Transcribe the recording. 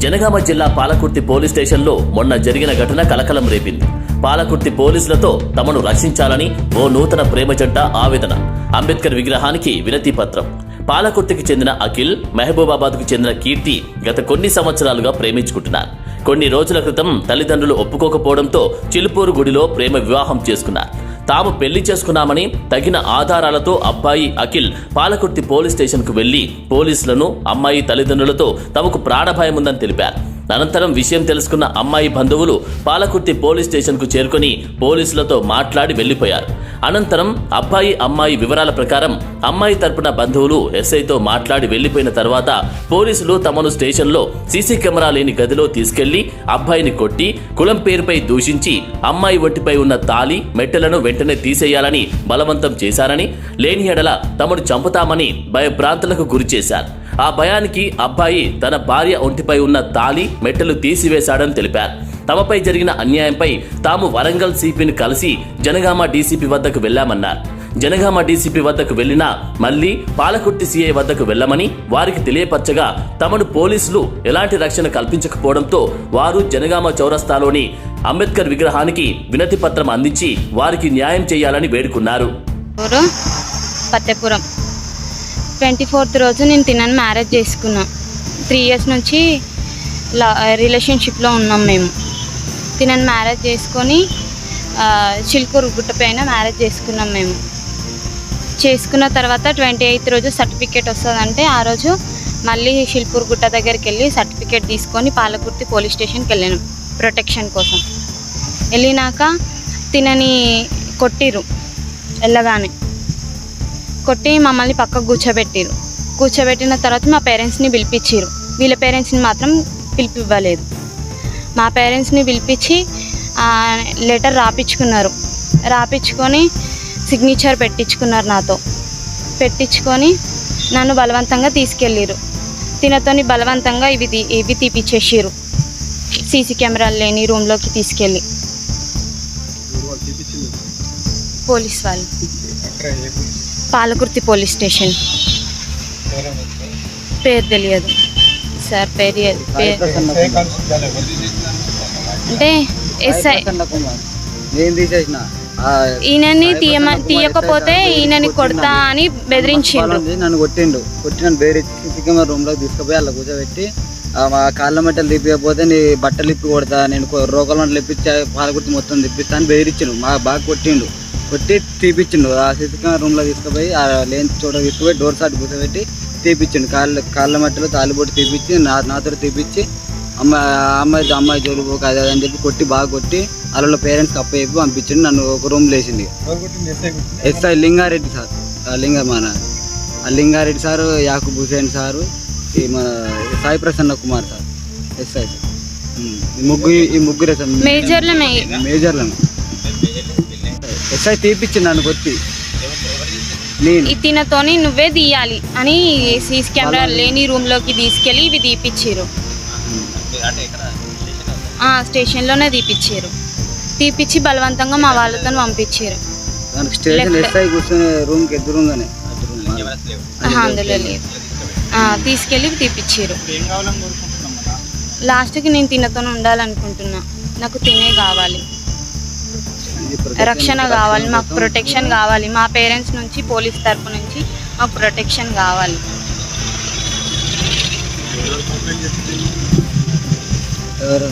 జనగామ జిల్లా పాలకుర్తి పోలీస్ స్టేషన్లో మొన్న జరిగిన ఘటన కలకలం రేపింది. పాలకుర్తి పోలీసులతో తమను రక్షించాలని ఓ నూతన ప్రేమ జంట ఆవేదన. అంబేద్కర్ విగ్రహానికి వినతి పత్రం. పాలకుర్తికి చెందిన అఖిల్, మహబూబాబాద్కు చెందిన కీర్తి గత కొన్ని సంవత్సరాలుగా ప్రేమించుకుంటున్నారు. కొన్ని రోజుల క్రితం తల్లిదండ్రులు ఒప్పుకోకపోవడంతో చిలుపూరు గుడిలో ప్రేమ వివాహం చేసుకున్నారు. తాము పెళ్లి చేసుకున్నామని తగిన ఆధారాలతో అబ్బాయి అఖిల్ పాలకుర్తి పోలీస్ స్టేషన్కు వెళ్లి పోలీసులను, అమ్మాయి తల్లిదండ్రులతో తమకు ప్రాణభయం ఉందని తెలిపారు. అనంతరం విషయం తెలుసుకున్న అమ్మాయి బంధువులు పాలకుర్తి పోలీస్ స్టేషన్కు చేరుకొని పోలీసులతో మాట్లాడి వెళ్లిపోయారు. అనంతరం అబ్బాయి, అమ్మాయి వివరాల ప్రకారం అమ్మాయి తరపున బంధువులు ఎస్ఐతో మాట్లాడి వెళ్లిపోయిన తర్వాత పోలీసులు తమను స్టేషన్లో సీసీ కెమెరా లేని గదిలో తీసుకెళ్లి అబ్బాయిని కొట్టి, కులం పేరుపై దూషించి అమ్మాయి ఒంటిపై ఉన్న తాళి, మెట్టెలను వెంటనే తీసేయాలని బలవంతం చేశారని, లేని ఎడల తమను చంపుతామని భయభ్రాంతులకు గురి చేశారు. ఆ భయానికి అబ్బాయి తన భార్య ఒంటిపై ఉన్న తాళి, మెట్టెలు తీసివేశాడని తెలిపారు. తమపై జరిగిన అన్యాయంపై తాము వరంగల్ సిపిని కలిసి జనగామ డీసీపీ వద్దకు వెళ్లామన్నారు. జనగామ డీసీపీ వద్దకు వెళ్లినా మళ్లీ పాలకుర్తి సీఐ వద్దకు వెళ్లమని వారికి తెలియపరచగా తమను పోలీసులు ఎలాంటి రక్షణ కల్పించకపోవడంతో వారు జనగామ చౌరస్తాలోని అంబేద్కర్ విగ్రహానికి వినతి పత్రం అందించి వారికి న్యాయం చేయాలని వేడుకున్నారు. 24th రోజు నేను తినని మ్యారేజ్ చేసుకున్నా. 3 years నుంచి రిలేషన్షిప్లో ఉన్నాం మేము. తినని మ్యారేజ్ చేసుకొని చిలుకూరు గుట్ట పైన మ్యారేజ్ చేసుకున్నాం మేము. చేసుకున్న తర్వాత 28th రోజు సర్టిఫికేట్ వస్తుందంటే ఆ రోజు మళ్ళీ చిలుకూరు గుట్ట దగ్గరికి వెళ్ళి సర్టిఫికేట్ తీసుకొని పాలకుర్తి పోలీస్ స్టేషన్కి వెళ్ళాను ప్రొటెక్షన్ కోసం. వెళ్ళినాక తినని కొట్టిరు. వెళ్ళగానే కొట్టి మమ్మల్ని పక్కకు కూర్చోబెట్టిన తర్వాత మా పేరెంట్స్ని పిలిపించారు. వీళ్ళ పేరెంట్స్ని మాత్రం పిలిపివ్వలేదు. మా పేరెంట్స్ని పిలిపించి లెటర్ రాపించుకొని సిగ్నేచర్ పెట్టించుకున్నారు. నాతో పెట్టించుకొని నన్ను బలవంతంగా తీసుకెళ్ళారు. తినతోని బలవంతంగా ఇవి తీపిచ్చేసారు. సీసీ కెమెరాలు లేని రూమ్లోకి తీసుకెళ్ళి పోలీస్ వాళ్ళు. Palakurthi police station. పేరు తెలియదు సార్. అంటే ఎస్ఐ ఈయనని తీయకపోతే ఈయనని కొడతా అని బెదిరించిండు. నన్ను కొట్టిన బేరెచ్చి రూమ్ లోకి తీసుకుపోయి అలా కూర్చోబెట్టి కాళ్ళ మట్టలు తిప్పకపోతే నీ బట్టలు ఇప్పి కొడతా, నేను రోకల మట్టలు ఇప్పించి పాలకుర్తి మొత్తం తిప్పిస్తా అని బెదిరించిండు. బాగా కొట్టి తీపిచ్చిండు. ఆ సీసీ కెమెరా రూమ్లో తీసుకుపోయి ఆ లేని చోట తీసుకుపోయి డోర్ సాట్ కూర్చోబెట్టి తీపిచ్చిండు. కాళ్ళ మట్టలో తాలిబొట్టి తీపిచ్చి నాతో తీపిచ్చి అమ్మాయి జోలు పోక అదే అని చెప్పి బాగా కొట్టి వాళ్ళ పేరెంట్స్కి చెప్పి పంపించిండు. నన్ను ఒక రూమ్ లేచింది. SI Lingareddy sir, Lingareddy sir, Yakub Hussain sir, మన Sai Prasanna Kumar sir, SI sir. ఈ ముగ్గురే సార్ మేజర్లను. ఎస్ఐ తీపిచ్చిండు నన్ను కొట్టి. తినతోని నువ్వే తీయాలి అని సీసీ కెమెరా లేని రూమ్లోకి తీసుకెళ్ళి ఇవి తీపిచ్చారు. స్టేషన్లోనే తీపిచ్చి బలవంతంగా మా వాళ్ళతో పంపించారు. అందులో లేదు. తీసుకెళ్ళి తీపిచ్చారు. లాస్ట్కి నేను తినతోనే ఉండాలనుకుంటున్నా. నాకు తినే కావాలి, రక్షణ కావాలి, మాకు ప్రొటెక్షన్ కావాలి. మా పేరెంట్స్ నుంచి, పోలీస్ తరపు నుంచి మాకు ప్రొటెక్షన్ కావాలి. ఎవరు